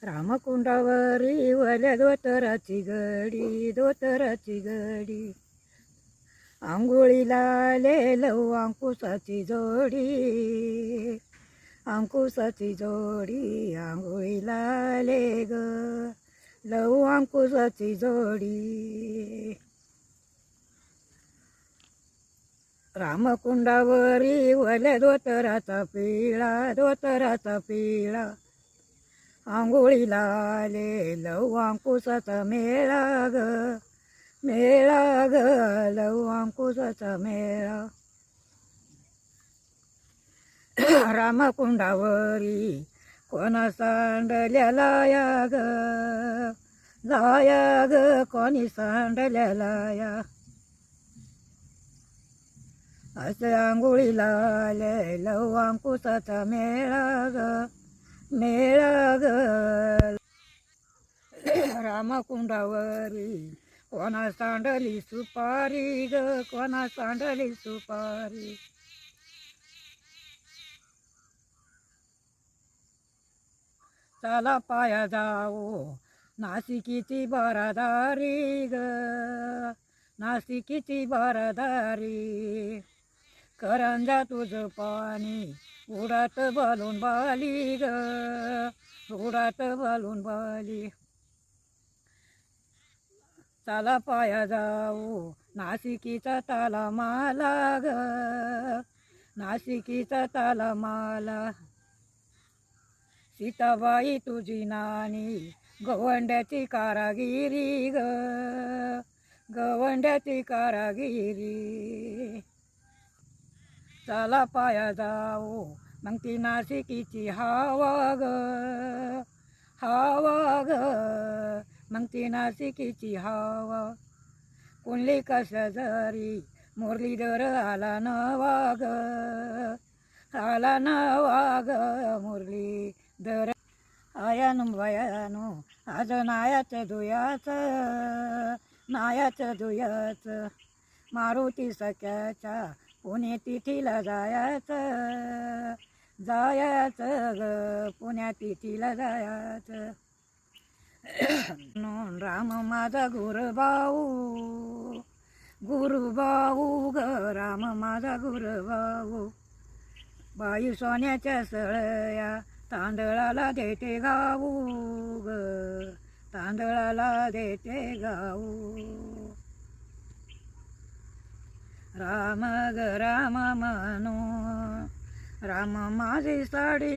रामकुंडावरी वल्या धोतराची गडी, धोतराची गडी. आंघोळीला आले लव अंकुशाची जोडी, अंकुशाची जोडी. आंघोळीला आले ग लव अंकुशाची जोडी. रामकुंडावरी वल्या धोतराचा पिळा, धोतराचा पिळा. आंघोळीला आले लव अंकुशाचा मेळा ग, मेळा ग लव अंकुशाचा मेळा. रामकुंडावरी कोणा सांडल्या लाया ग, लाया ग कोणी सांडल्या लाया. असे आंघोळीला आले लव अंकुशाचा मेळा ग, मेळा ग. रामकुंडावरी कोणा सांडली सुपारी ग, कोणा सांडली सुपारी. चला पाया जाऊ नाशिकीची बारादारी ग, नाशिकीची बारादारी. करंजा तुझं पाणी उडात बालून बाली ग, उडात बालून बाली. चला पाया जाऊ नाशिकीचा ताला माला ग, नाशिकीचा ताला माला. सीताबाई तुझी नानी गवंड्याची कारागिरी ग, गवंड्याची कारागिरी. चला पाया जाऊ मग ती नाशिकीची हवा ग, हवा ग मग ती नाशिकीची हवा. कुणली शेजारी मुरलीधर आला नवा ग, आला नवा ग मुरलीधर. आयानु बयानु आज नायाचं धुयाचं, नायाचं धुयाचं. मारुती सख्याच्या पुणे तिथीला जायचं, जायचं ग पुण्या तिथीला जायचं. राम माझा गुरुभाऊ, गुरुभाऊ ग राम माझा गुरुभाऊ. बाई सोन्याच्या सळया तांदळाला देते गाऊ ग, तांदळाला देते गाऊ. राम ग राम म्हणू, राम माझी साडी